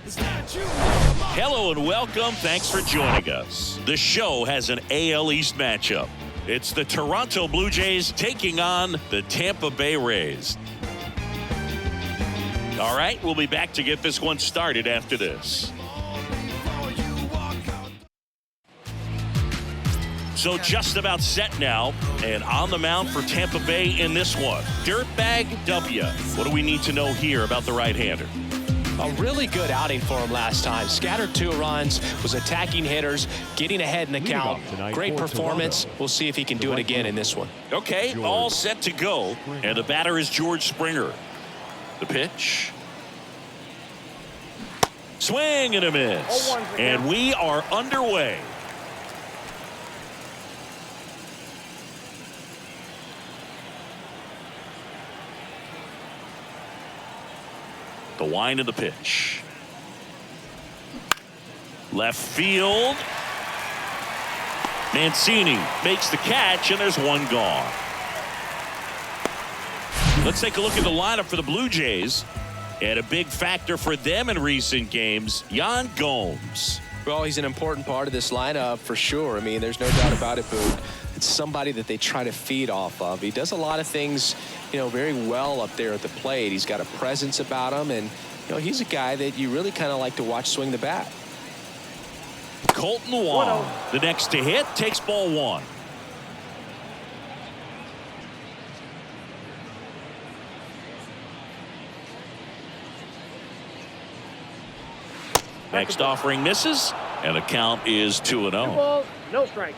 Hello and welcome. Thanks for joining us. The show has an AL East matchup. It's the Toronto Blue Jays taking on the Tampa Bay Rays. All right, we'll be back to get this one started after this. So just about set now, and on the mound for Tampa Bay in this one, Dirtbag W. What do we need to know here about the right-hander? A really good outing for him last time. Scattered 2 runs, was attacking hitters, getting ahead in the count. Great performance. We'll see if he can do it again in this one. Okay, all set to go. And the batter is George Springer. The pitch. Swing and a miss. And we are underway. The wind of the pitch. Left field. Mancini makes the catch, and there's one gone. Let's take a look at the lineup for the Blue Jays. And a big factor for them in recent games, Yan Gomes. Well, he's an important part of this lineup for sure. I mean, there's no doubt about it, but it's somebody that they try to feed off of. He does a lot of things, very well up there at the plate. He's got a presence about him, and, he's a guy that you really kind of like to watch swing the bat. Colton Wong, the next to hit, takes ball 1. Next offering misses, and the count is 2-0. 2 balls, no strike.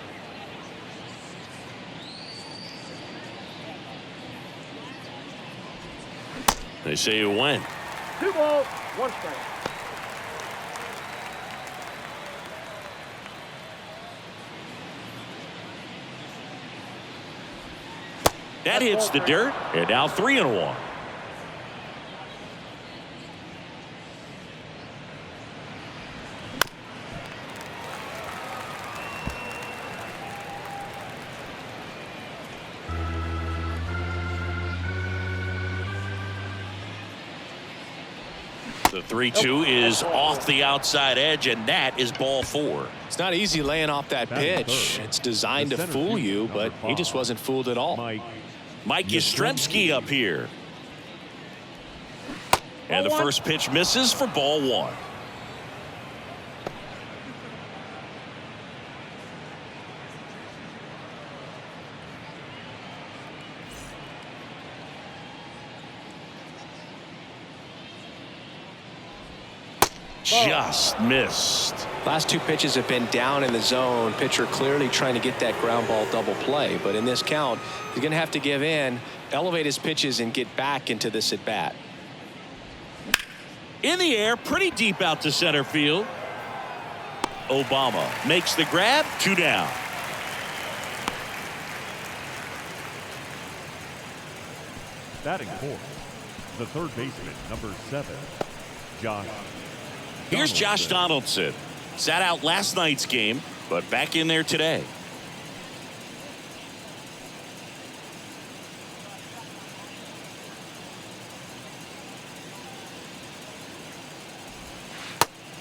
They say it went. 2 balls, 1 strike. That hits the dirt, and now 3-1. The 3-2 is off the outside edge, and that is ball 4. It's not easy laying off that pitch. It's designed to fool you, but he just wasn't fooled at all. Mike Yastrzemski up here. And the first pitch misses for ball 1. Just missed. Last 2 pitches have been down in the zone. Pitcher clearly trying to get that ground ball double play, but in this count he's going to have to give in, elevate his pitches, and get back into this at bat. In the air, pretty deep out to center field. Obama makes the grab. 2 down. Batting fourth, the third baseman, number 7, Josh. Here's Josh Donaldson. Sat out last night's game, but back in there today.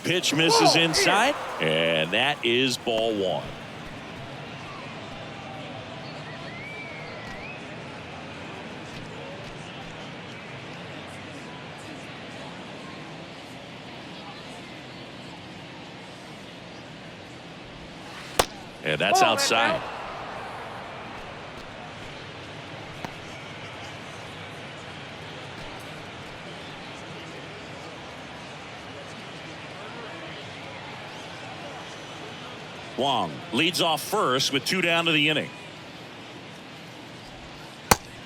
Pitch misses inside, and that is ball 1. And that's outside. Wong leads off first with 2 down to the inning.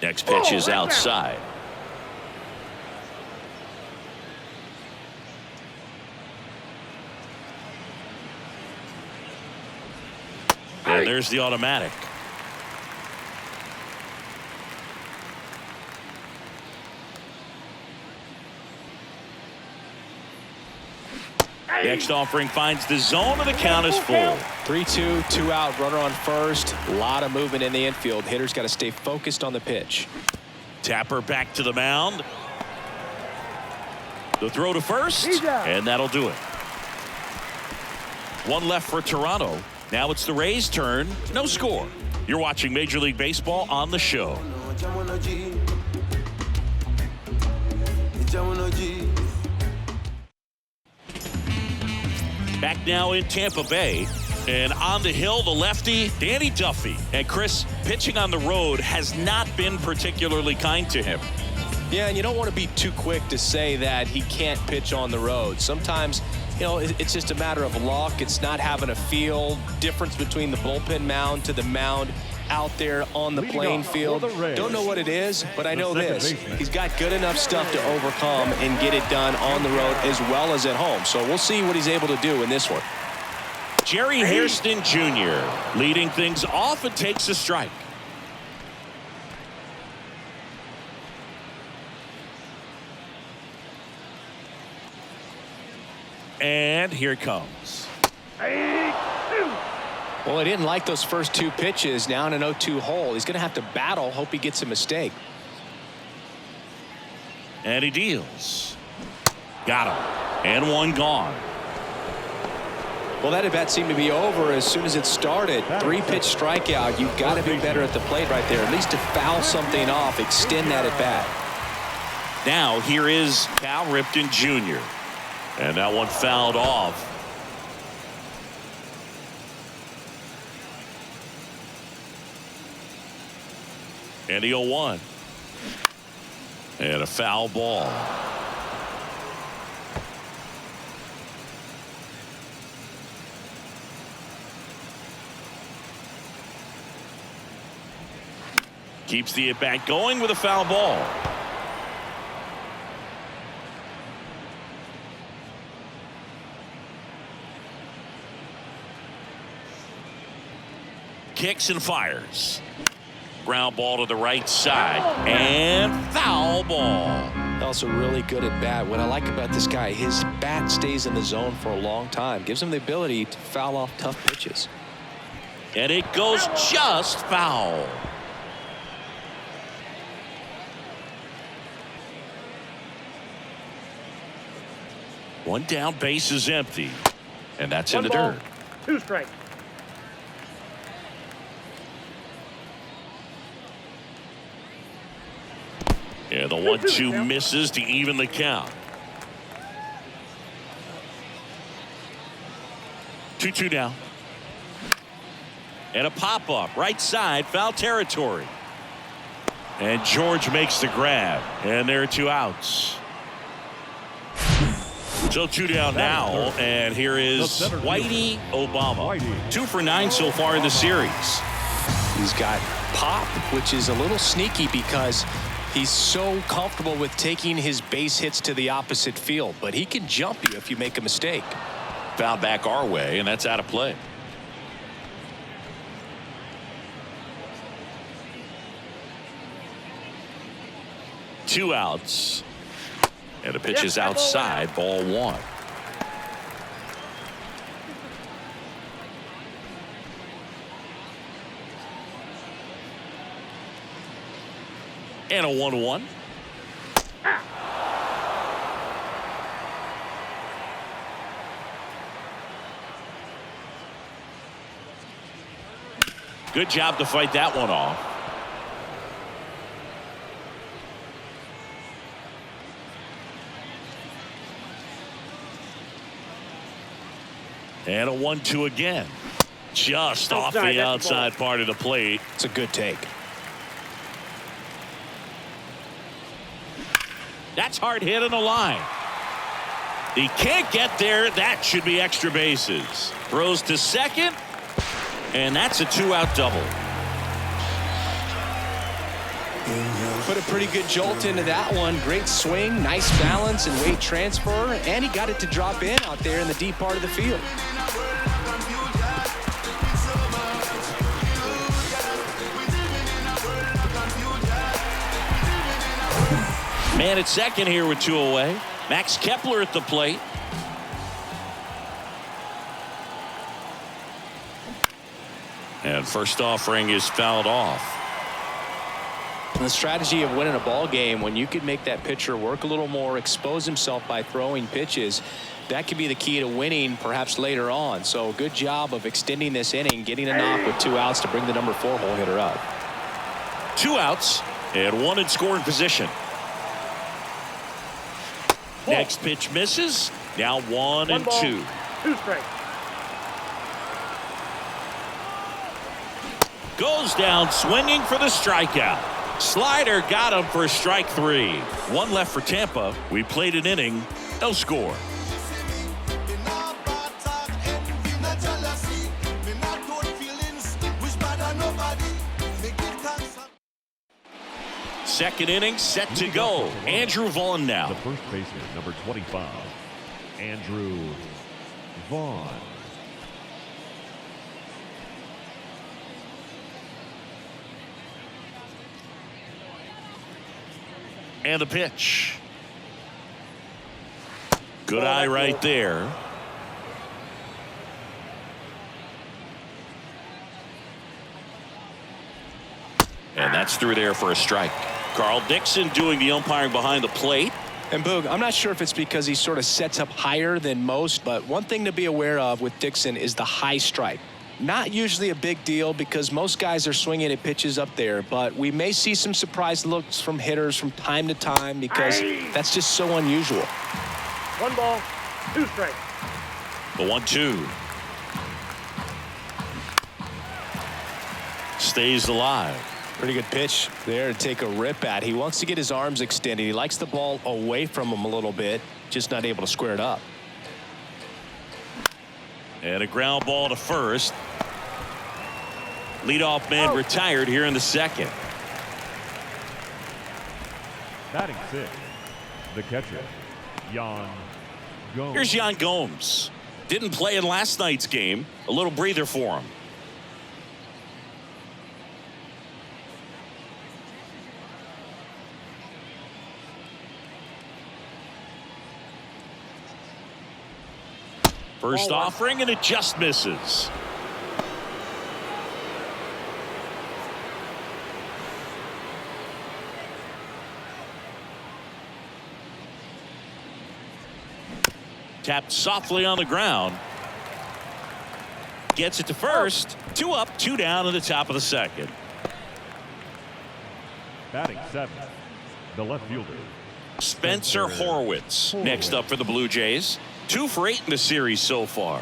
Next pitch is outside. And there's the automatic. Next offering finds the zone, and the count is full. 3-2, 2 out, runner on first. A lot of movement in the infield. Hitters got to stay focused on the pitch. Tapper back to the mound. The throw to first, and that'll do it. One left for Toronto. Now it's the Rays' turn. No score. You're watching Major League Baseball on the show. Back now in Tampa Bay. And on the hill, the lefty, Danny Duffy. And Chris, pitching on the road has not been particularly kind to him. Yeah, and you don't want to be too quick to say that he can't pitch on the road. Sometimes, you know, it's just a matter of luck. It's not having a feel. Difference between the bullpen mound to the mound out there on the playing field. Don't know what it is, but I know this. He's got good enough stuff to overcome and get it done on the road as well as at home. So we'll see what he's able to do in this one. Jerry Hairston Jr. leading things off and takes a strike. And here it comes. Well, he didn't like those first two pitches. Now in an 0-2 hole. He's going to have to battle. Hope he gets a mistake. And he deals. Got him. And one gone. Well, that at bat seemed to be over as soon as it started. 3-pitch strikeout. You've got to be better at the plate right there. At least to foul something off, extend that at bat. Now here is Cal Ripken Jr. And that one fouled off. And the 0-1. And a foul ball. Keeps the at-bat going with a foul ball. Kicks and fires. Ground ball to the right side. And foul ball. Also really good at bat. What I like about this guy, his bat stays in the zone for a long time. Gives him the ability to foul off tough pitches. And it goes just foul. One down, base is empty. And that's in the dirt. 2 strikes. And the 1-2 misses to even the count. 2-2 now. And a pop-up right side, foul territory. And George makes the grab. And there are 2 outs. So 2 down now, and here is Whitey Obama. 2 for 9 so far in the series. He's got pop, which is a little sneaky because he's so comfortable with taking his base hits to the opposite field, but he can jump you if you make a mistake. Foul back our way, and that's out of play. Two outs. And the pitch is outside, ball 1. And a 1-1. Good job to fight that one off. And a 1-2 again. Just off the outside part of the plate. It's a good take. That's hard hit in the line. He can't get there. That should be extra bases. Throws to second. And that's a 2-out double. Put a pretty good jolt into that one. Great swing, nice balance and weight transfer. And he got it to drop in out there in the deep part of the field. Man at second here with 2 away. Max Kepler at the plate. And first offering is fouled off. And the strategy of winning a ball game, when you could make that pitcher work a little more, expose himself by throwing pitches, that could be the key to winning perhaps later on. So good job of extending this inning, getting a knock with 2 outs to bring the number 4 hole hitter up. 2 outs and 1 in scoring position. Next pitch misses. Now 1 and 2. 2 strikes. Goes down swinging for the strikeout. Slider got him for strike 3. 1 left for Tampa. We played an inning, no score. Second inning set to go. Andrew Vaughn now. The first baseman, number 25, Andrew Vaughn. And the pitch. Good eye right there. And that's through there for a strike. Carl Dixon doing the umpiring behind the plate. And Boog, I'm not sure if it's because he sort of sets up higher than most, but one thing to be aware of with Dixon is the high strike. Not usually a big deal because most guys are swinging at pitches up there, but we may see some surprise looks from hitters from time to time because that's just so unusual. 1 ball, 2 strikes. The 1-2. Stays alive. Pretty good pitch there to take a rip at. He wants to get his arms extended. He likes the ball away from him a little bit, just not able to square it up. And a ground ball to first. Leadoff man retired here in the second. Batting 6, the catcher, Yan Gomes. Here's Yan Gomes. Didn't play in last night's game. A little breather for him. First offering, and it just misses. Tapped softly on the ground. Gets it to first. 2 up, 2 down in the top of the second. Batting 7, the left fielder, Spencer Horwitz next up for the Blue Jays. 2 for 8 in the series so far.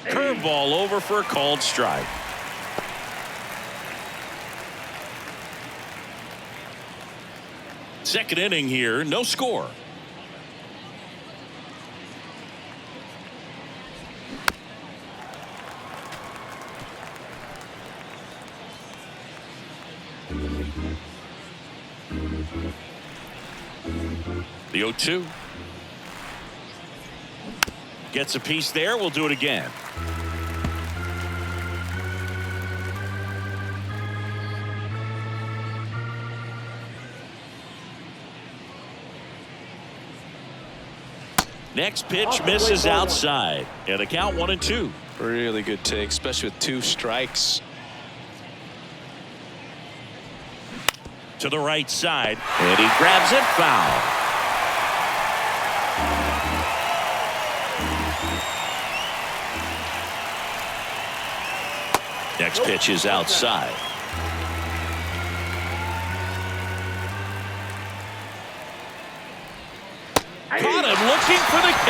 Curveball over for a called strike. Second inning here, no score. The 0-2. Gets a piece there. We'll do it again. Next pitch misses outside. And a count 1-2. Really good take, especially with 2 strikes. To the right side. And he grabs it foul. Next pitch is outside. Caught him looking for the K.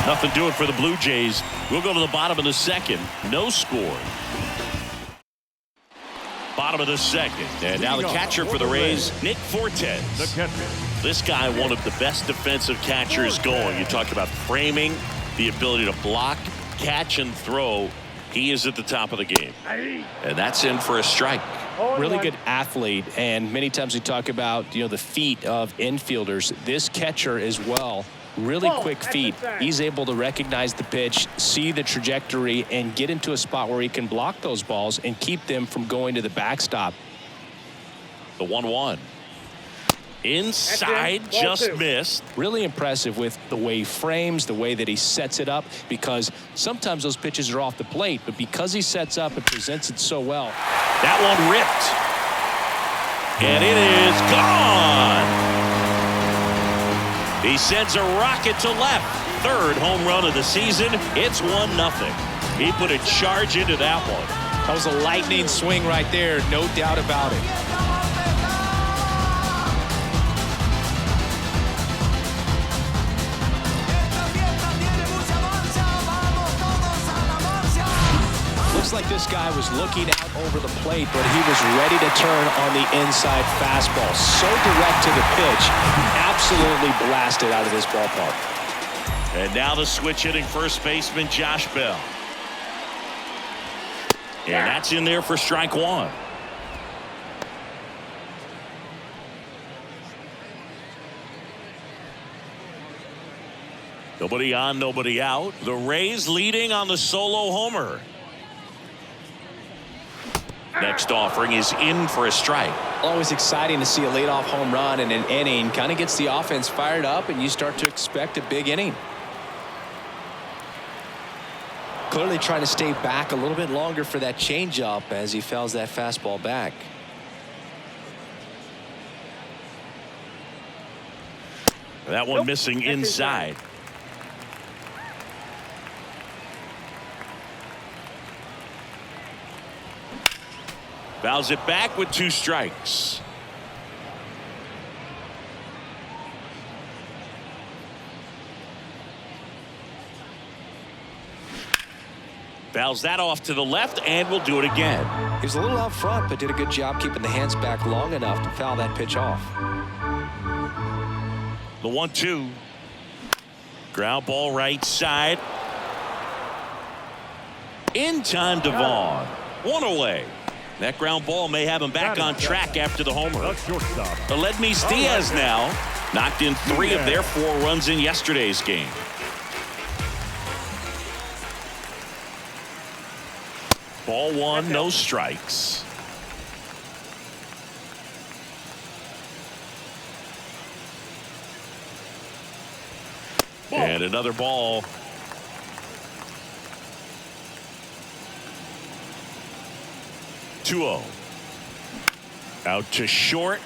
Nothing doing for the Blue Jays. We'll go to the bottom of the second. No score. Bottom of the second. And now the catcher for the Rays, Nick Fortes. the catcher, This guy, one of the best defensive catchers going. You talk about framing, the ability to block, catch, and throw. He is at the top of the game. And that's in for a strike. Really good athlete, and many times we talk about, the feet of infielders. This catcher as well, really quick feet. He's able to recognize the pitch, see the trajectory, and get into a spot where he can block those balls and keep them from going to the backstop. The 1-1. Inside, Ball just two. missed. Really impressive with the way he frames, the way that he sets it up, because sometimes those pitches are off the plate, but because he sets up and presents it so well. That one ripped. And it is gone. He sends a rocket to left. Third home run of the season. It's 1-0. He put a charge into that one. That was a lightning swing right there, no doubt about it. Looks like this guy was looking out over the plate, but he was ready to turn on the inside fastball. So direct to the pitch, absolutely blasted out of this ballpark. And now the switch hitting first baseman Josh Bell. And that's in there for strike one. Nobody on, nobody out. The Rays leading on the solo homer. Next offering is in for a strike. Always exciting to see a leadoff home run in an inning. Kind of gets the offense fired up, and you start to expect a big inning. Clearly trying to stay back a little bit longer for that changeup as he fouls that fastball back. That one missing inside. Fouls it back with 2 strikes. Fouls that off to the left, and will do it again. He was a little out front, but did a good job keeping the hands back long enough to foul that pitch off. The 1-2. Ground ball right side. In time to Vaughn. One away. That ground ball may have him back on track after the homer. Aledmys Diaz now knocked in 3 of their 4 runs in yesterday's game. Ball 1, no strikes. And another ball. Two-0. Out to short.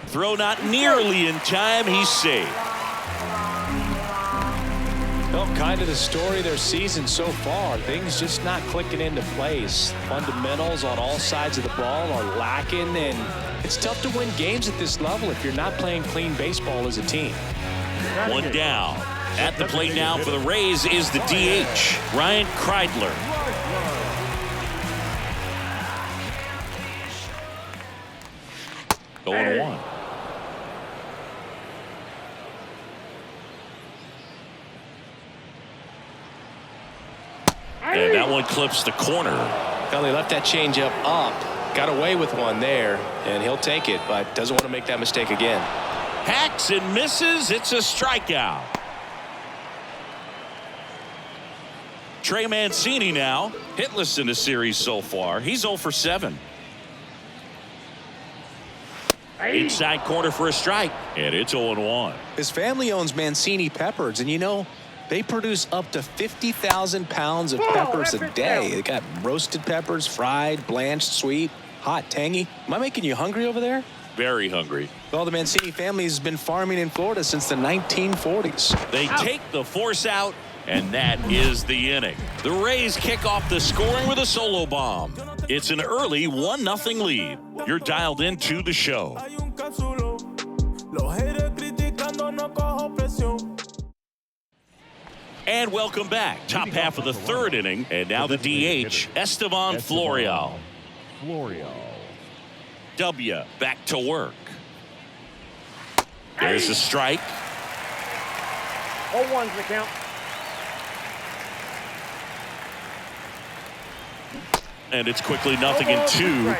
Throw not nearly in time. He's safe. Well, kind of the story of their season so far. Things just not clicking into place. Fundamentals on all sides of the ball are lacking, and it's tough to win games at this level if you're not playing clean baseball as a team. One down. At the plate now for the Rays is the DH, Ryan Kreidler. Going 1. And that one clips the corner. Well, he left that changeup up, got away with one there, and he'll take it, but doesn't want to make that mistake again. Hacks and misses. It's a strikeout. Trey Mancini now hitless in the series so far. He's 0 for 7. Inside corner for a strike, and it's 0-1. His family owns Mancini Peppers, and you know, they produce up to 50,000 pounds of peppers a day. They got roasted peppers, fried, blanched, sweet, hot, tangy. Am I making you hungry over there? Very hungry. Well, the Mancini family has been farming in Florida since the 1940s. They take the force out, and that is the inning. The Rays kick off the scoring with a solo bomb. It's an early 1-0 lead. You're dialed into the show. And welcome back. Top half of the 3rd inning, and now the DH, Estevan Florial. W back to work. There's a strike. 0-1's the count. And it's quickly 0-2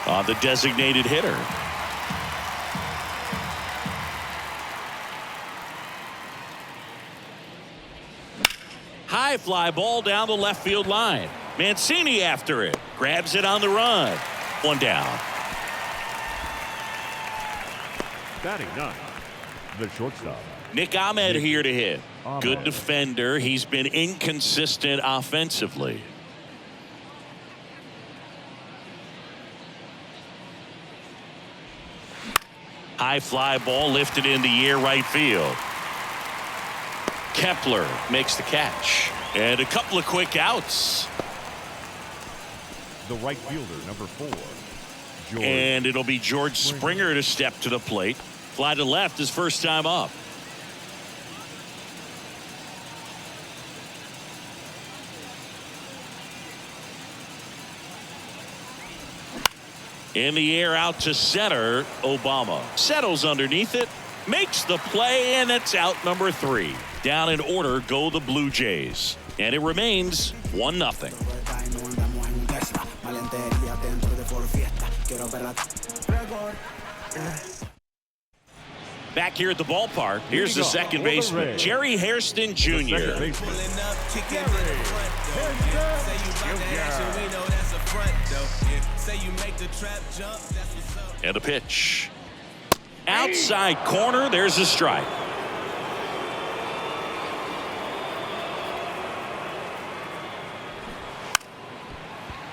on the designated hitter. High fly ball down the left field line. Mancini after it. Grabs it on the run. One down. Batting ninth, the shortstop. Nick Ahmed here to hit. Good defender. He's been inconsistent offensively. High fly ball lifted in the air right field. Kepler makes the catch. And a couple of quick outs. The right fielder, number 4. George. And it'll be George Springer to step to the plate. Fly to left his first time up. In the air out to center. Obama settles underneath it, makes the play, and it's out number 3. Down in order go the Blue Jays, and it remains 1-0. Back here at the ballpark, here's the second baseman, Jerry Hairston Jr. And a pitch. Outside corner, there's a strike.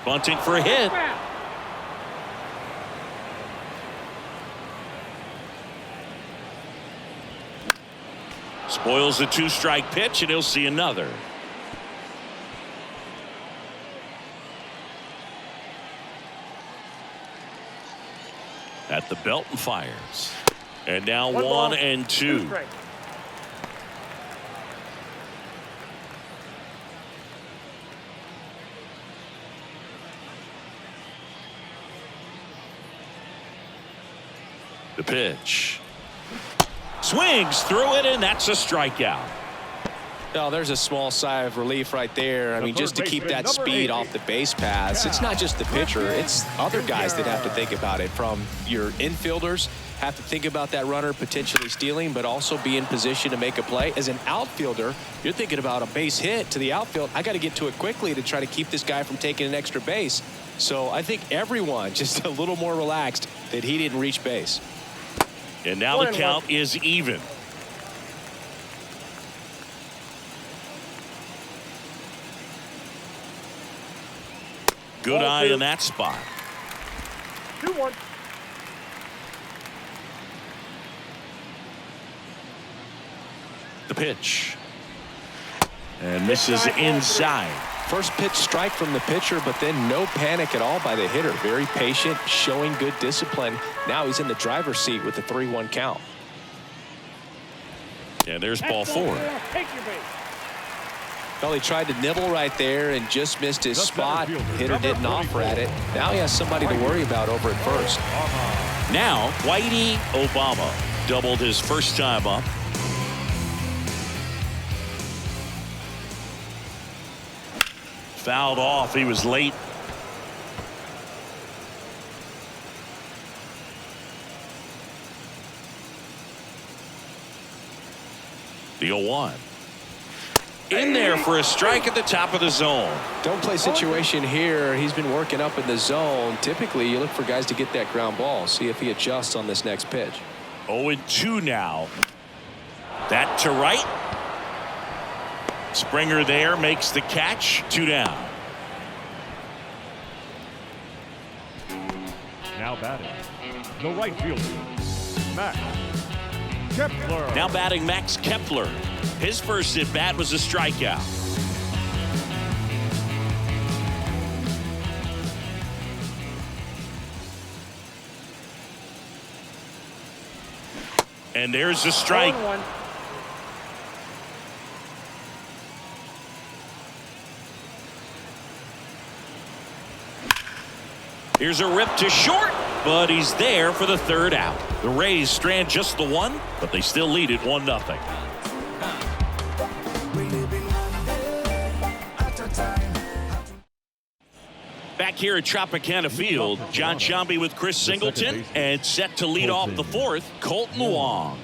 Bunting for a hit. Spoils the 2-strike pitch, and he'll see another. At the belt and fires. And now 1 and 2. The pitch. Swings through it, and that's a strikeout. Well, there's a small sigh of relief right there. I mean, just to keep that speed off the base paths. It's not just the pitcher. It's other guys that have to think about it. From your infielders have to think about that runner potentially stealing, but also be in position to make a play. As an outfielder, you're thinking about a base hit to the outfield. I got to get to it quickly to try to keep this guy from taking an extra base. So I think everyone just a little more relaxed that he didn't reach base. And now the count is even. Good eye in that spot. 2-1. The pitch. And misses inside. First pitch strike from the pitcher, but then no panic at all by the hitter. Very patient, showing good discipline. Now he's in the driver's seat with the 3-1 count. And there's ball 4. Take your base. Well, he tried to nibble right there and just missed his spot. Hitter didn't offer at it. Now he has somebody to worry about over at first. Now, Whitey Obama doubled his first time up. Fouled off. He was late. The 0-1. In there for a strike at the top of the zone. Don't play situation here. He's been working up in the zone. Typically, you look for guys to get that ground ball. See if he adjusts on this next pitch. 0-2 now. That to right. Springer there makes the catch. 2 down. Now batting, the right fielder, Max Kepler. Now batting Max Kepler. His first at bat was a strikeout. And there's the strike. 1-1. Here's a rip to short, but he's there for the 3rd out. The Rays strand just the 1, but they still lead it 1-0. Back here at Tropicana Field, John Shambi with Chris Singleton, and set to lead off the 4th, Colton Wong.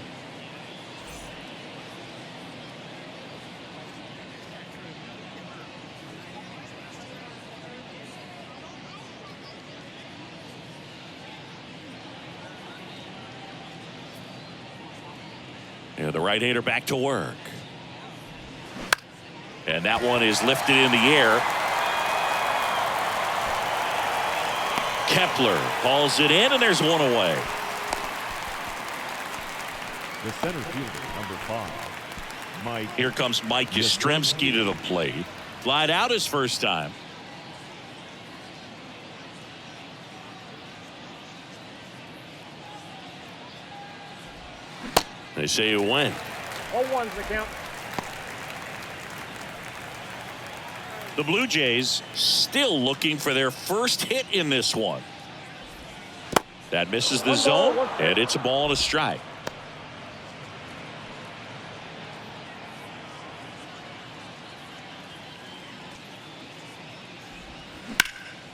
the right-hander back to work. And that one is lifted in the air. Kepler calls it in, and there's one away. The center fielder, number 5, Mike. Here comes Mike Yastrzemski to the plate. Flied out his first time. They say it went. 0-1's the count. The Blue Jays still looking for their first hit in this one. That misses the zone, and it's a ball and a strike.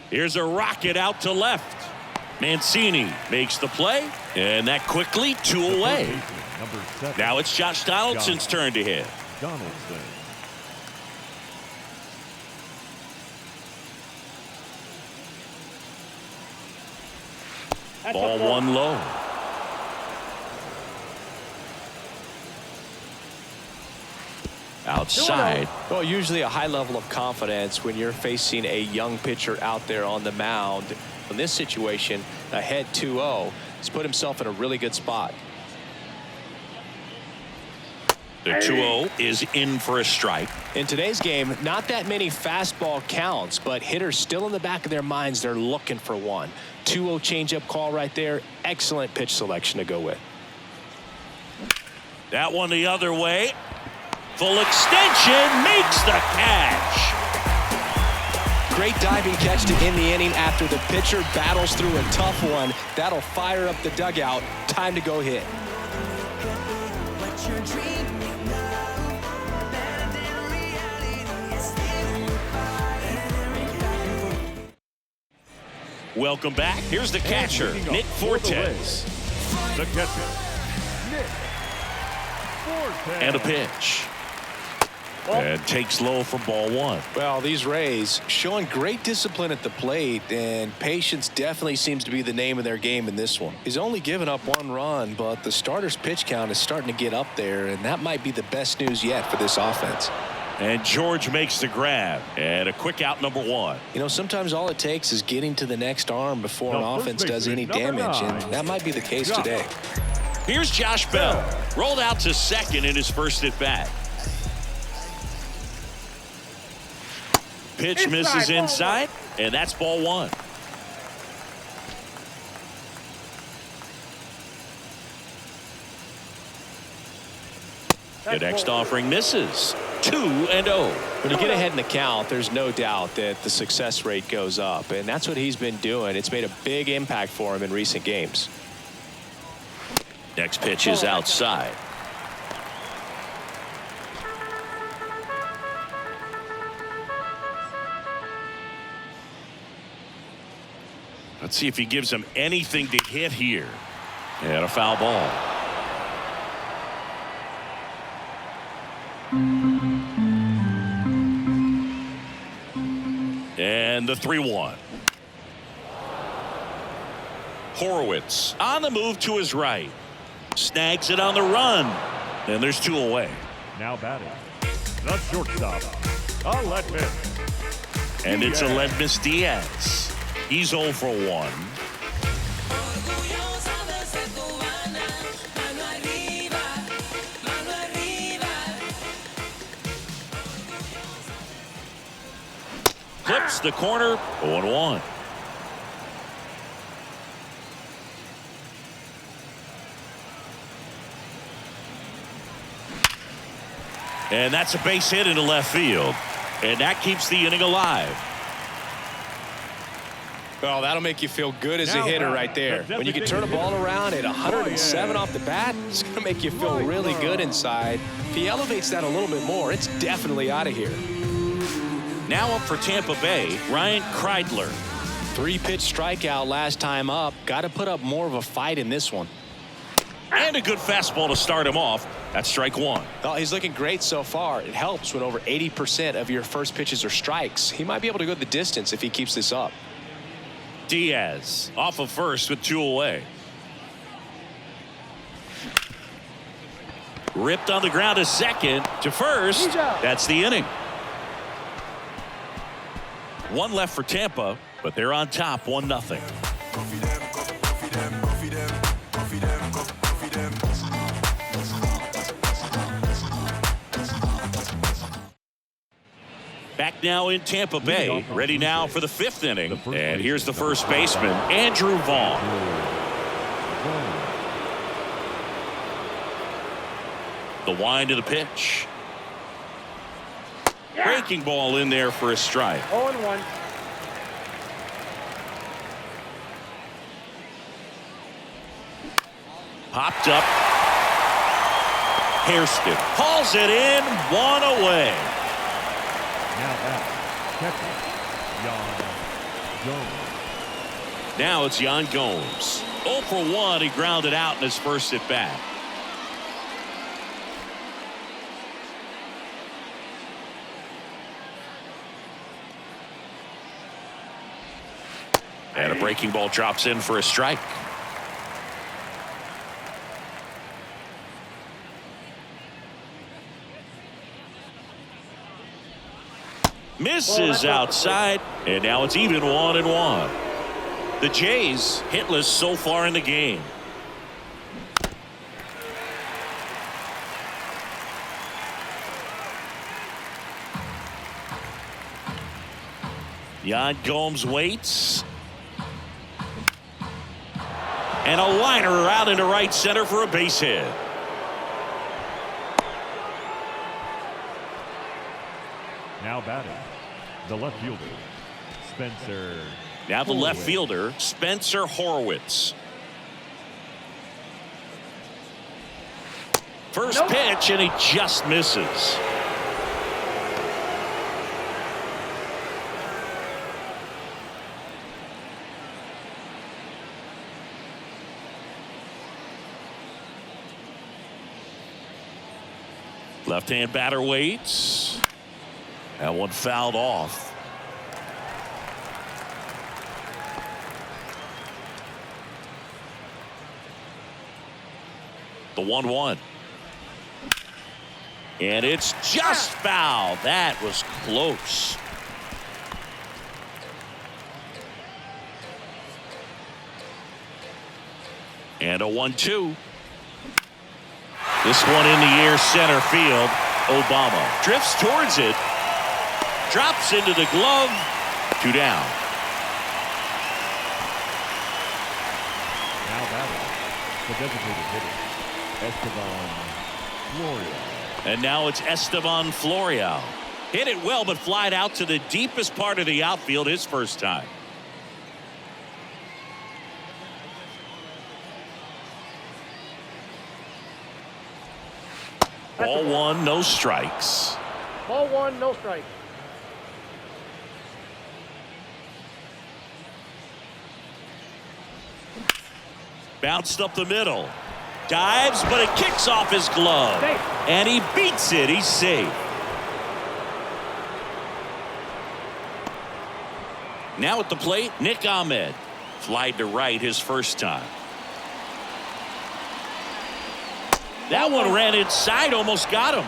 Here's a rocket out to left. Mancini makes the play, and that quickly 2 away. Number 7. Now it's Josh Donaldson's turn to hit. Donaldson. That's Ball a ball. 1 low. Outside. Well, usually a high level of confidence when you're facing a young pitcher out there on the mound. In this situation, ahead 2-0, he's put himself in a really good spot. The 2-0 is in for a strike. In today's game, not that many fastball counts, but hitters still in the back of their minds, they're looking for one. 2-0 changeup call right there. Excellent pitch selection to go with. That one the other way. Full extension, makes the catch. Great diving catch to end the inning after the pitcher battles through a tough one. That'll fire up the dugout. Time to go hit. Welcome back. Here's the catcher, Nick Fortes. The catcher, Nick Fortes. And a pitch. And takes low for ball 1. Well, these Rays showing great discipline at the plate, and patience definitely seems to be the name of their game in this one. He's only given up 1 run, but the starter's pitch count is starting to get up there, and that might be the best news yet for this offense. And George makes the grab. And a quick out, number 1. You know, sometimes all it takes is getting to the next arm before an offense does any damage, and that might be the case today. Here's Josh Bell. Rolled out to second in his first at bat. Pitch misses inside, and that's ball 1. The next offering misses. 2-0. When you get ahead in the count, there's no doubt that the success rate goes up, and that's what he's been doing. It's made a big impact for him in recent games. Next pitch is outside. Let's see if he gives him anything to hit here. And a foul ball. And the 3-1. Horowitz on the move to his right. Snags it on the run. And there's 2 away. Now batting, the shortstop, Aledmys. And it's Aledmys Diaz. He's 0 for 1. Clips the corner, 0-1. And that's a base hit into left field. And that keeps the inning alive. Well, that'll make you feel good as a hitter right there. When you can turn a ball around at 107 off the bat, it's going to make you feel really good inside. If he elevates that a little bit more, it's definitely out of here. Now up for Tampa Bay, Ryan Kreidler. 3-pitch strikeout last time up. Got to put up more of a fight in this one. And a good fastball to start him off. That's strike 1. Oh, he's looking great so far. It helps when over 80% of your first pitches are strikes. He might be able to go the distance if he keeps this up. Diaz off of first with 2 away. Ripped on the ground to second, to first. That's the inning. One left for Tampa, but they're on top 1-0. Back now in Tampa Bay, ready now for the 5th inning. And here's the first baseman, Andrew Vaughn. The wind of the pitch. Breaking ball in there for a strike. 0-1. Popped up. Hairston hauls it in, 1 away. Now back, catcher, Jan Gomes. Now it's Jan Gomes. 0 for 1. He grounded out in his first at bat. And a breaking ball drops in for a strike. Misses outside, and now it's even 1-1. The Jays hitless so far in the game. Jan Gomes waits. And a liner out into right center for a base hit. Now batting, the left fielder, Spencer. Now the left fielder, Spencer Horwitz. First pitch, and he just misses. Left-hand batter waits. That one fouled off. The 1-1. And it's just foul. That was close. And a 1-2. This one in the air, center field. Obama drifts towards it. Drops into the glove. 2 down. Now batting, the designated hitter, Esteban Florial. And now it's Esteban Florial. Hit it well, but flied out to the deepest part of the outfield his first time. Ball 1, no strikes. Ball 1, no strike. Bounced up the middle. Dives, but it kicks off his glove. Safe. And he beats it. He's safe. Now at the plate, Nick Ahmed. Flied to right his first time. That one ran inside, almost got him.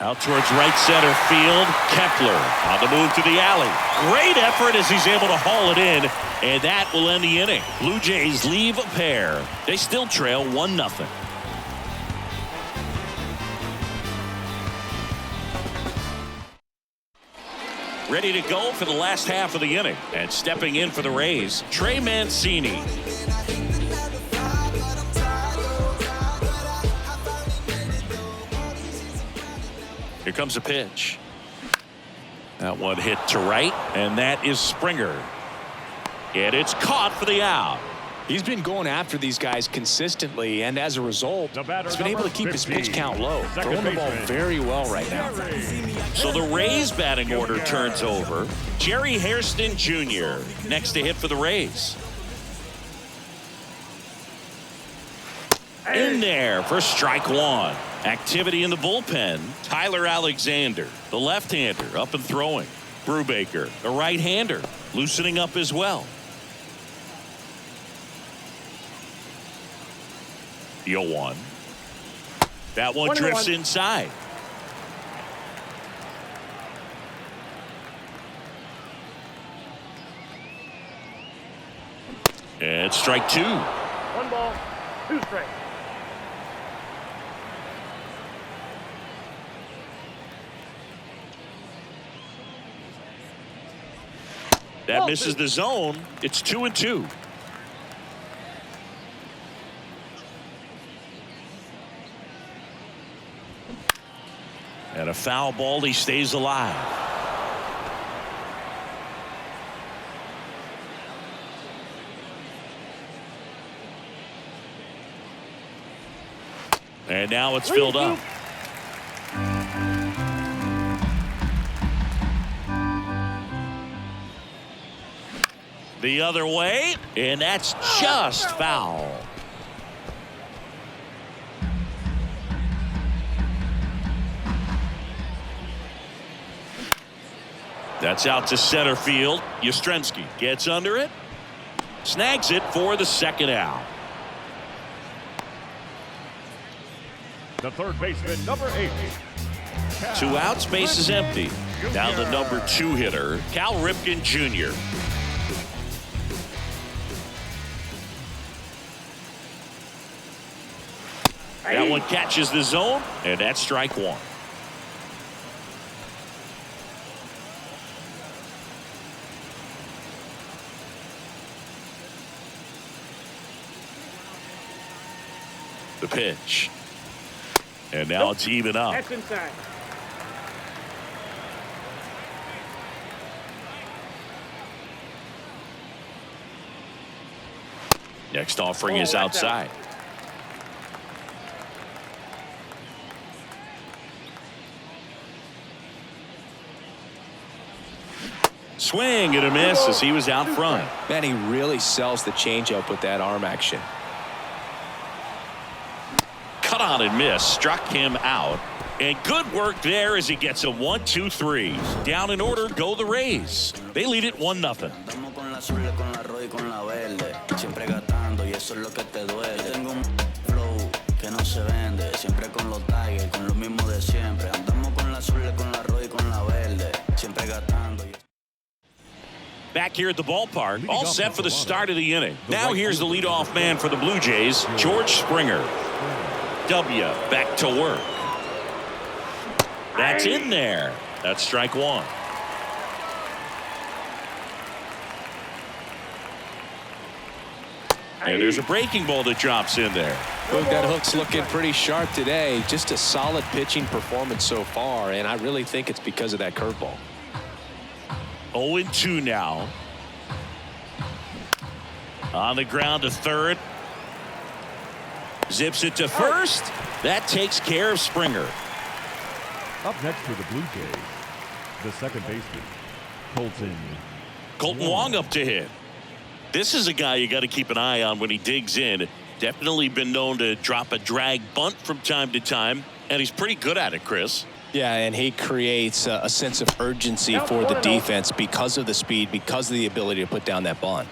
Out towards right center field. Kepler on the move to the alley. Great effort as he's able to haul it in, and that will end the inning. Blue Jays leave a pair. They still trail 1-0. Ready to go for the last half of the inning. And stepping in for the Rays, Trey Mancini. Here comes a pitch. That one hit to right, and that is Springer. And it's caught for the out. He's been going after these guys consistently, and as a result, he's been able to keep his pitch count low. Throwing the ball very well right now. So the Rays batting order turns over. Jerry Hairston Jr. next to hit for the Rays. In there for strike 1. Activity in the bullpen. Tyler Alexander, the left-hander, up and throwing. Brubaker, the right-hander, loosening up as well. The 0-1. That one drifts inside. And strike 2. 1 ball, 2 strikes. That misses the zone. It's 2-2. And a foul ball. He stays alive. And now it's filled up. The other way, and that's just foul. That's out to center field. Yastrzemski gets under it, snags it for the second out. The third baseman, number 8. 2 outs, base is empty. Now the number 2 hitter, Cal Ripken Jr. That one catches the zone, and that's strike 1. The pitch. And now it's even up. That's inside. Next offering is outside. Swing and a miss as he was out front. Man, he really sells the changeup with that arm action. Cut on and miss, struck him out. And good work there as he gets a 1-2-3. Down in order go the Rays. They lead it 1-0. Back here at the ballpark, all set for the start of the inning. Now here's the leadoff man for the Blue Jays, George Springer. W back to work. That's in there. That's strike 1. And there's a breaking ball that drops in there. Look, that hook's looking pretty sharp today. Just a solid pitching performance so far, and I really think it's because of that curveball. 0-2 now. On the ground to third. Zips it to first. That takes care of Springer. Up next for the Blue Jays, the second baseman, Colton Wong up to hit. This is a guy you got to keep an eye on when he digs in. Definitely been known to drop a drag bunt from time to time, and he's pretty good at it, Chris. Yeah, and he creates a sense of urgency for the defense because of the speed, because of the ability to put down that bunt.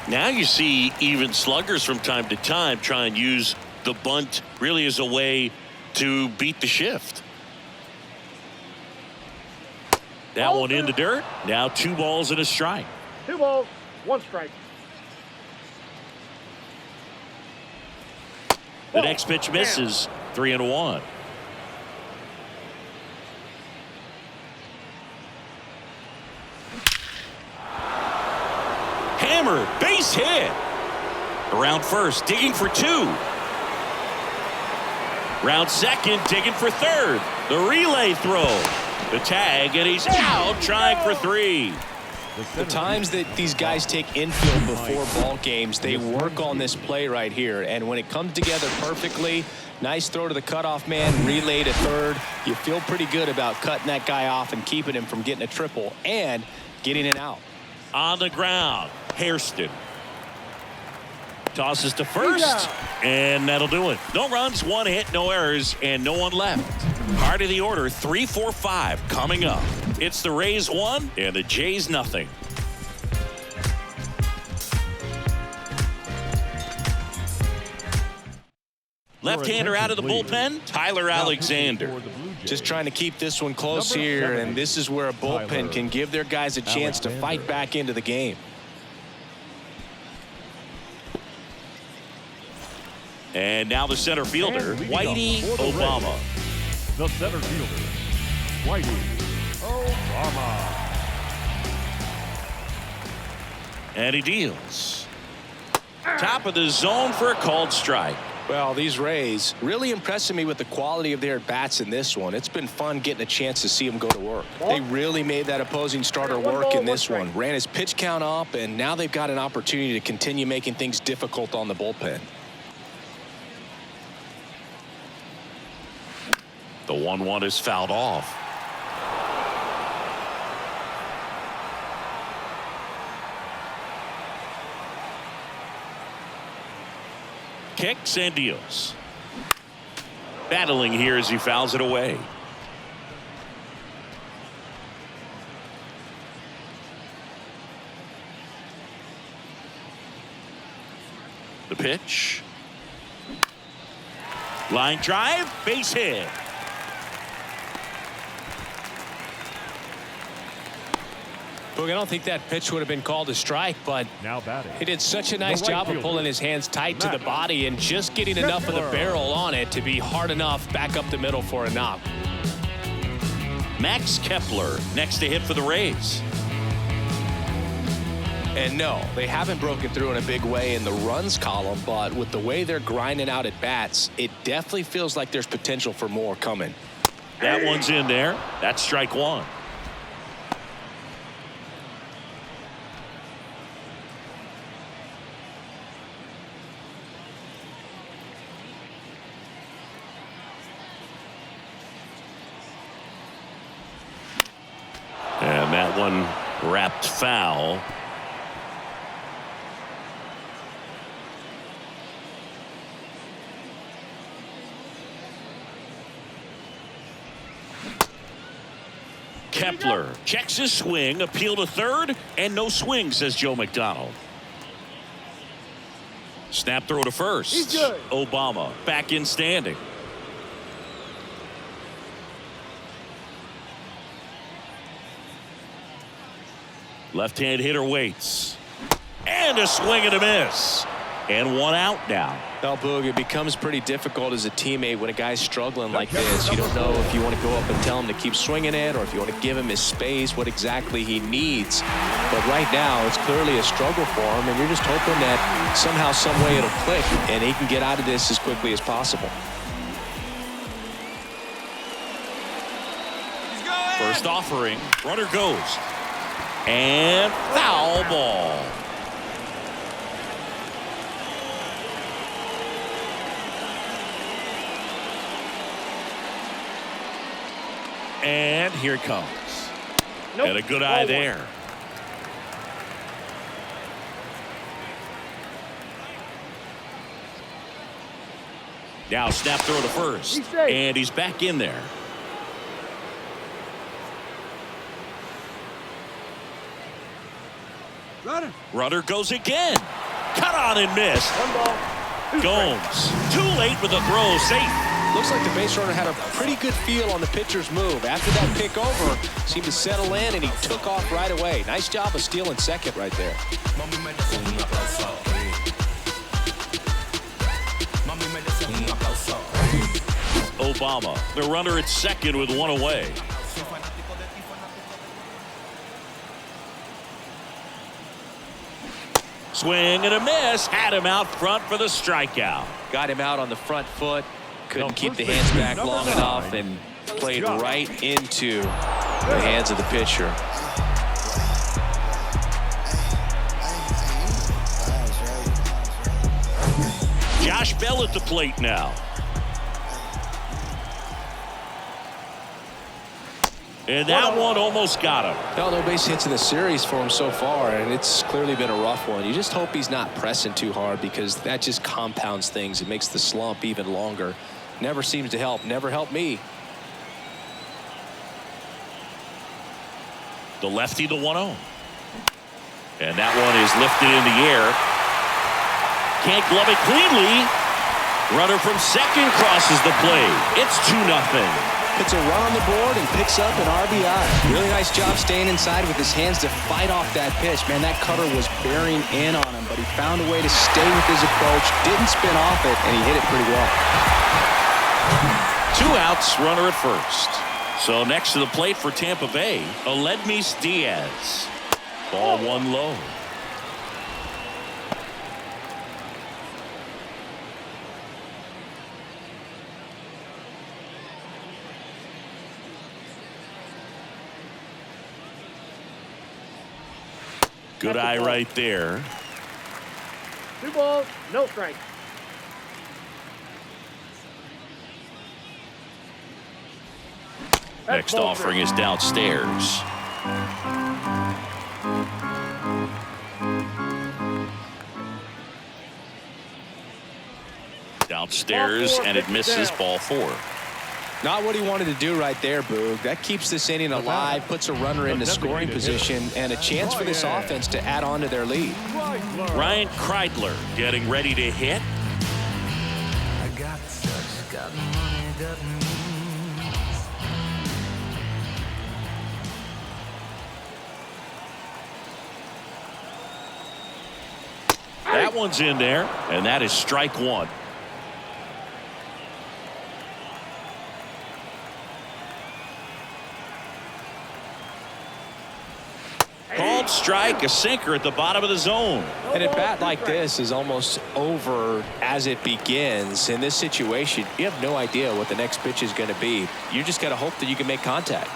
Now you see even sluggers from time to time try and use the bunt really as a way to beat the shift. That one in the dirt. Now 2 balls and a strike. 2 balls, 1 strike. The next pitch misses. 3-1. Hammer, base hit. Around first, digging for 2. Round second, digging for third. The relay throw. The tag, and he's out trying for 3. The times that these guys take infield before ball games, they work on this play right here. And when it comes together perfectly, nice throw to the cutoff man, relay to third. You feel pretty good about cutting that guy off and keeping him from getting a triple and getting it out. On the ground, Hairston. Tosses to first, and that'll do it. No runs, one hit, no errors, and no one left. Part of the order, 3, 4, 5 coming up. It's the Rays 1 and the Jays nothing. Left-hander out of the bullpen, Tyler Alexander. Just trying to keep this one close here, and this is where a bullpen can give their guys a chance to fight back into the game. And now the center fielder, Whitey Obama. The center fielder, Whitey Obama. And he deals. Top of the zone for a called strike. Well, these Rays really impressing me with the quality of their at-bats in this one. It's been fun getting a chance to see them go to work. They really made that opposing starter work in this one. Ran his pitch count up, and now they've got an opportunity to continue making things difficult on the bullpen. The 1-1 is fouled off. Kicks and deals. Battling here as he fouls it away. The pitch. Line drive, base hit. Boog, I don't think that pitch would have been called a strike, but Now batting. he did such a nice job of pulling his hands tight to the body and just getting enough of the barrel on it to be hard enough back up the middle for a knock. Max Kepler next to hit for the Rays. And no, they haven't broken through in a big way in the runs column, but with the way they're grinding out at bats, it definitely feels like there's potential for more coming. That one's in there. That's strike one. And that one wrapped foul. Kepler checks his swing, appeal to third, and no swing, says Joe McDonald. Snap throw to first. He's good. Obama back in standing. Left-hand hitter waits. And a swing and a miss. And one out now. Well, Boog, it becomes pretty difficult as a teammate when a guy's struggling like this. You don't know if you want to go up and tell him to keep swinging it or if you want to give him his space, what exactly he needs. But right now, it's clearly a struggle for him, and you're just hoping that somehow, some way it'll click and he can get out of this as quickly as possible. First offering, runner goes. And foul ball. And here it comes. Nope. And a good eye there. Now snap throw to first. He's safe. And he's back in there. Runner goes again. Cut on and missed. 1 ball, 2 strikes. Gomes too late with the throw. Safe. Looks like the base runner had a pretty good feel on the pitcher's move. After that pick over, seemed to settle in, and he took off right away. Nice job of stealing second right there. Obama, the runner at second with one away. Swing and a miss. Had him out front for the strikeout. Got him out on the front foot. Couldn't keep the hands back long enough and played right into the hands of the pitcher. Josh Bell at the plate now. And that one almost got him. No base hits in the series for him so far, and it's clearly been a rough one. You just hope he's not pressing too hard, because that just compounds things. It makes the slump even longer. Never seems to help. Never helped me. The lefty, the 1-0. And that one is lifted in the air. Can't glove it cleanly. Runner from second crosses the plate. It's 2-0. Puts a run on the board and picks up an RBI. Really nice job staying inside with his hands to fight off that pitch. Man, that cutter was bearing in on him, but he found a way to stay with his approach, didn't spin off it, and he hit it pretty well. 2 outs, runner at first. So next to the plate for Tampa Bay, Aledmys Diaz. Ball 1 low. Good eye right there. 2 balls, no strike. Next offering is downstairs. Downstairs, and it misses. Ball 4. Not what he wanted to do right there, Boog. That keeps this inning alive, puts a runner in the scoring position, and a chance for this offense to add on to their lead. Ryan Kreidler getting ready to hit. I got such, got money, got means. That one's in there, and that is strike 1. Called strike, a sinker at the bottom of the zone. And a bat like this is almost over as it begins. In this situation, you have no idea what the next pitch is going to be. You just got to hope that you can make contact.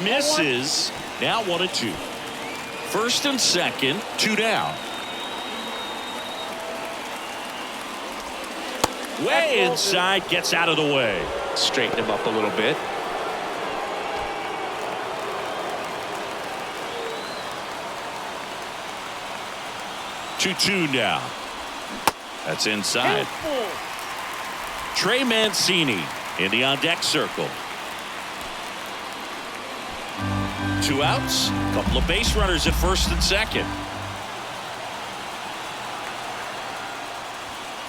Misses. Now 1-2. First and second, 2 down. Way inside, gets out of the way. Straighten him up a little bit. Two now. That's inside. Trey Mancini in the on-deck circle. 2 outs. Couple of base runners at first and second.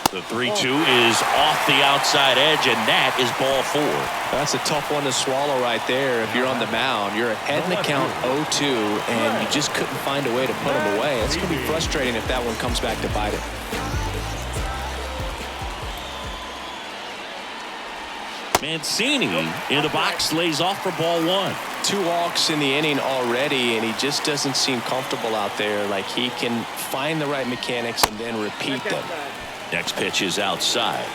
The 3-2 is off the outside edge, and that is ball 4. That's a tough one to swallow right there. If you're on the mound, you're ahead in the count 0-2, and you just couldn't find a way to put him away. It's going to be frustrating if that one comes back to bite it. Mancini in the box lays off for ball 1. 2 walks in the inning already, and he just doesn't seem comfortable out there. Like he can find the right mechanics and then repeat them. Next pitch is outside.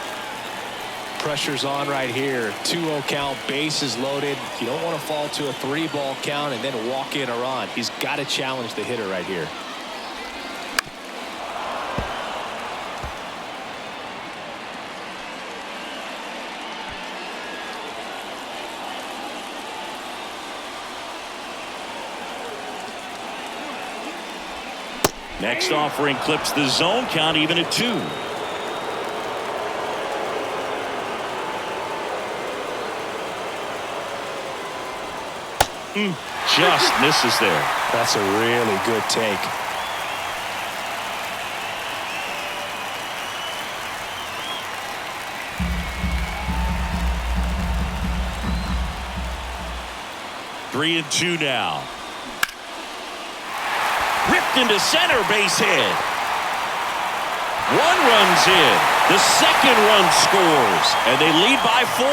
Pressure's on right here. 2-0 count, bases loaded. You don't want to fall to a 3-ball count and then walk in a run. He's got to challenge the hitter right here. Next offering clips the zone count even at 2. Just misses there. That's a really good take. Three and 2 now. Ripped into center, base hit. 1 run's in. The second run scores, and they lead by 4.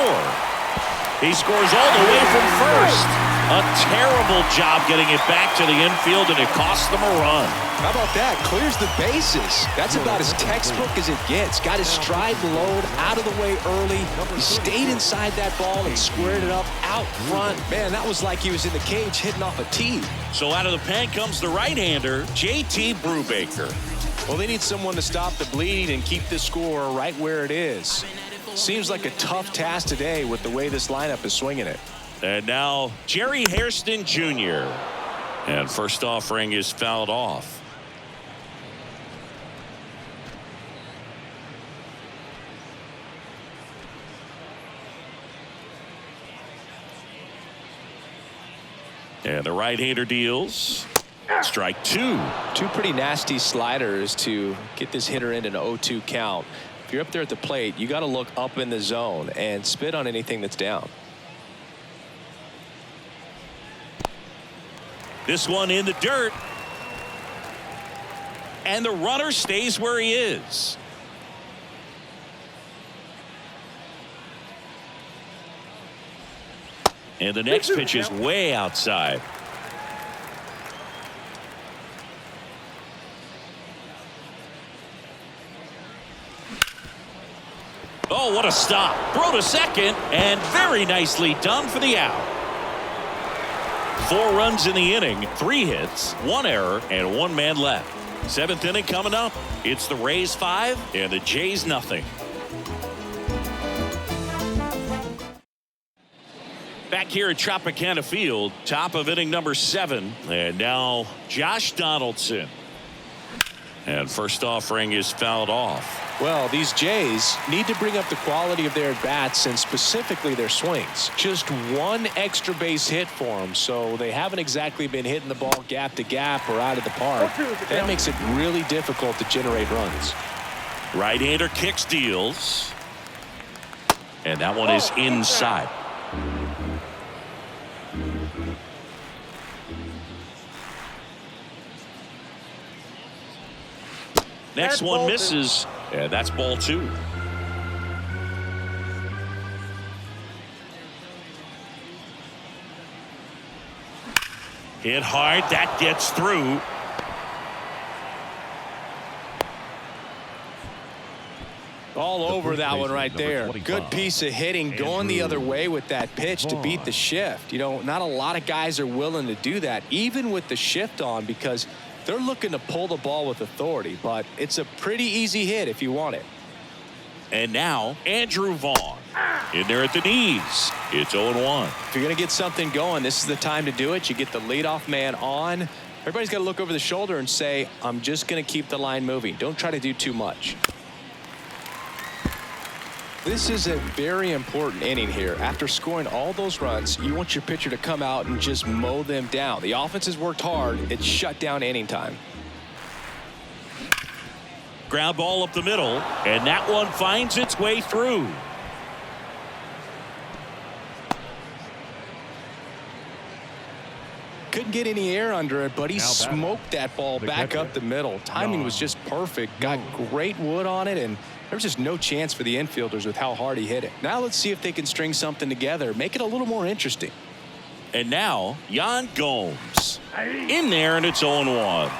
He scores all the way from first. A terrible job getting it back to the infield, and it cost them a run. How about that? Clears the bases. That's about as textbook as it gets. Got his stride load out of the way early. He stayed inside that ball and squared it up out front. Man, that was like he was in the cage hitting off a tee. So out of the pen comes the right-hander, JT Brubaker. Well, they need someone to stop the bleed and keep this score right where it is. Seems like a tough task today with the way this lineup is swinging it. And now Jerry Hairston Jr. And first offering is fouled off. And the right-hander deals. Strike two. Two pretty nasty sliders to get this hitter in an 0-2 count. If you're up there at the plate, you got to look up in the zone and spit on anything that's down. This one in the dirt. And the runner stays where he is. And the next pitch is way outside. Oh, what a stop. Throw to second, and very nicely done for the out. 4 runs in the inning, 3 hits, 1 error, and 1 man left. 7th inning coming up. It's the Rays 5 and the Jays nothing. Back here at Tropicana Field, top of inning number 7, and now Josh Donaldson. And first offering is fouled off. Well, these Jays need to bring up the quality of their at-bats and specifically their swings. Just 1 extra base hit for them, so they haven't exactly been hitting the ball gap to gap or out of the park. That makes it really difficult to generate runs. Right-hander kicks, deals. And that one is inside. Next one misses, and that's ball 2. Hit hard, that gets through. All over that one right there. 25. Good piece of hitting, going the other way with that pitch to beat the shift. You know, not a lot of guys are willing to do that, even with the shift on, because they're looking to pull the ball with authority, but it's a pretty easy hit if you want it. And now Andrew Vaughn in there at the knees. It's 0-1. If you're going to get something going, this is the time to do it. You get the leadoff man on. Everybody's got to look over the shoulder and say, I'm just going to keep the line moving. Don't try to do too much. This is a very important inning here. After scoring all those runs, you want your pitcher to come out and just mow them down. The offense has worked hard. It's shut down inning time. Ground ball up the middle, and that one finds its way through. Couldn't get any air under it, but he smoked that ball back up the middle. Timing was just perfect. Got great wood on it, and there's just no chance for the infielders with how hard he hit it. Now let's see if they can string something together, make it a little more interesting. And now Yan Gomes in there, and it's 0-1.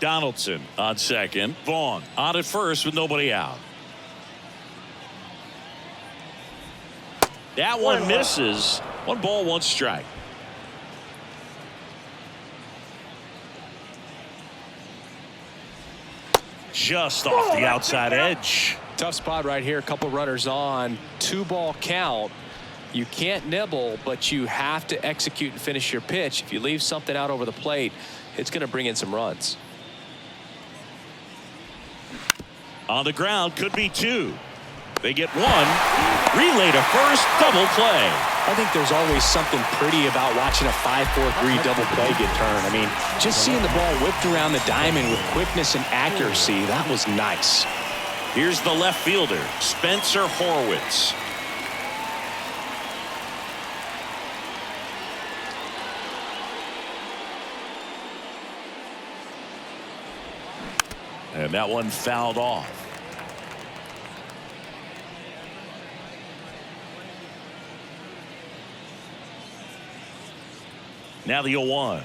Donaldson on second. Vaughn on at first with nobody out. That one misses. 1 ball, 1 strike. Just off the outside edge. Tough spot right here. A couple runners on. 2-ball count. You can't nibble, but you have to execute and finish your pitch. If you leave something out over the plate, it's going to bring in some runs. On the ground, could be 2. They get 1. Relay to first, double play. I think there's always something pretty about watching a 5-4-3 double play get turned. I mean, just seeing the ball whipped around the diamond with quickness and accuracy, that was nice. Here's the left fielder, Spencer Horwitz. And that one fouled off. Now the 0-1.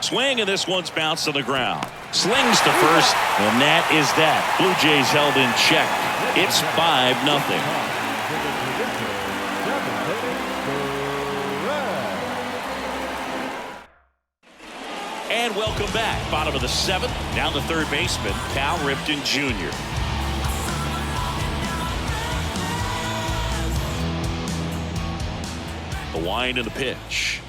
Swing, and this one's bounced on the ground. Slings to first, and that is that. Blue Jays held in check. It's 5-0. And welcome back. Bottom of the 7th. Now the third baseman, Cal Ripken Jr. The wind and the pitch.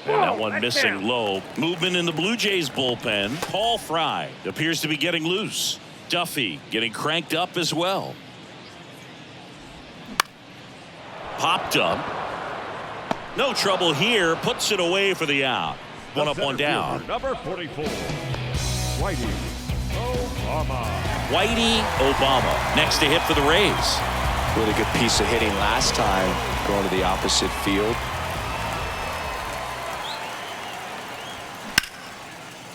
And that one missing low. Movement in the Blue Jays bullpen. Paul Fry appears to be getting loose. Duffy getting cranked up as well. Popped up. No trouble here. Puts it away for the out. One up, one down. Number 44, Whitey Obama. Whitey Obama next to hit for the Rays. Really good piece of hitting last time, going to the opposite field.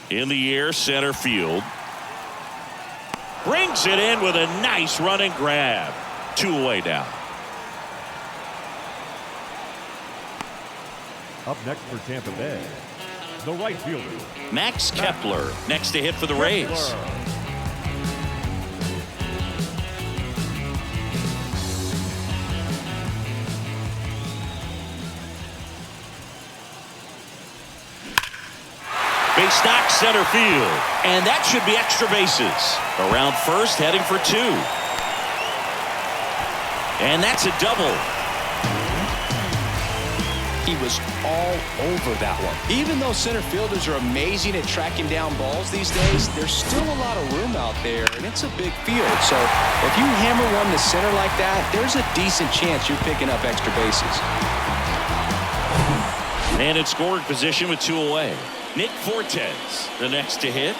In the air, center field. Brings it in with a nice running grab. 2 away now. Up next for Tampa Bay, the right fielder, Max Kepler next to hit for the Rays. Base knock center field, and that should be extra bases. Around first, heading for 2. And that's a double. He was all over that one. Even though center fielders are amazing at tracking down balls these days, there's still a lot of room out there, and it's a big field. So if you hammer one to center like that, there's a decent chance you're picking up extra bases. And in scoring position with 2 away. Nick Fortes, the next to hit.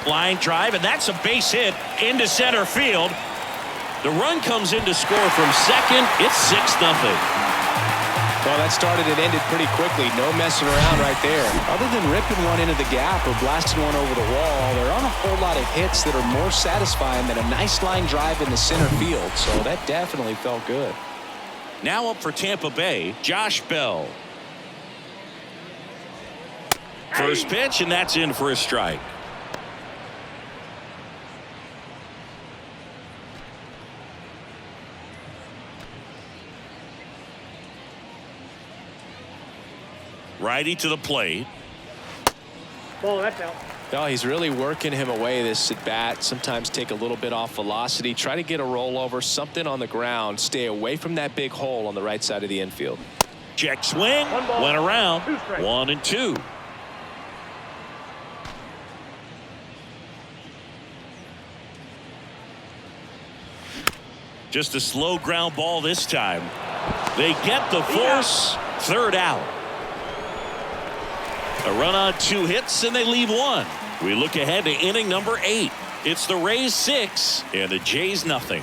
Line drive, and that's a base hit into center field. The run comes in to score from second. It's 6-0. Well, that started and ended pretty quickly. No messing around right there. Other than ripping one into the gap or blasting one over the wall, there aren't a whole lot of hits that are more satisfying than a nice line drive in the center field. So that definitely felt good. Now up for Tampa Bay, Josh Bell. First pitch, and that's in for a strike. Righty to the plate. Ball, that's out. No, he's really working him away this at bat. Sometimes take a little bit off velocity. Try to get a rollover, something on the ground. Stay away from that big hole on the right side of the infield. Check swing. Went around. 1-2. Just a slow ground ball this time. They get the force. Third out. A run on 2 hits, and they leave 1. We look ahead to inning number 8. It's the Rays 6 and the Jays nothing.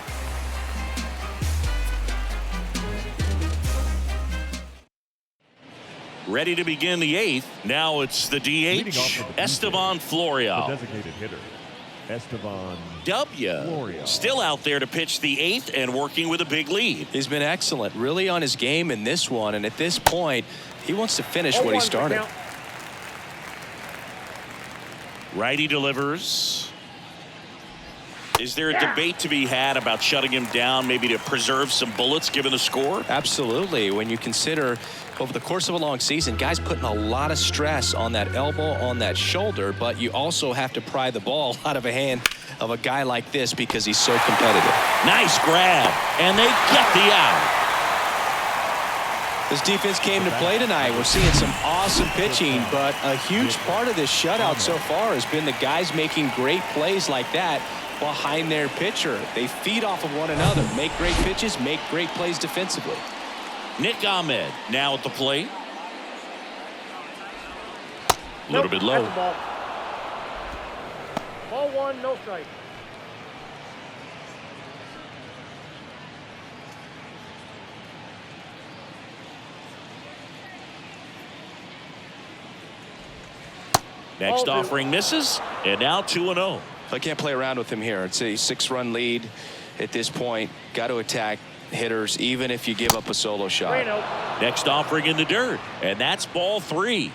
Ready to begin the 8th. Now it's the DH, Esteban Florial. The designated hitter, Esteban Florial. Still out there to pitch the 8th and working with a big lead. He's been excellent, really on his game in this one, and at this point, he wants to finish what he started. Righty delivers. Is there a debate to be had about shutting him down, maybe to preserve some bullets given the score? Absolutely. When you consider over the course of a long season, guys putting a lot of stress on that elbow, on that shoulder, but you also have to pry the ball out of a hand of a guy like this because he's so competitive. Nice grab, and they get the out. This defense came to play tonight. We're seeing some awesome pitching, but a huge part of this shutout so far has been the guys making great plays like that behind their pitcher. They feed off of one another, make great pitches, make great plays defensively. Nick Ahmed now at the plate. A little bit low. Ball 1, no strike. Next offering misses, and now 2-0. I can't play around with him here. It's a 6-run lead. at this point. Got to attack hitters, even if you give up a solo shot. Next offering in the dirt, and that's ball 3.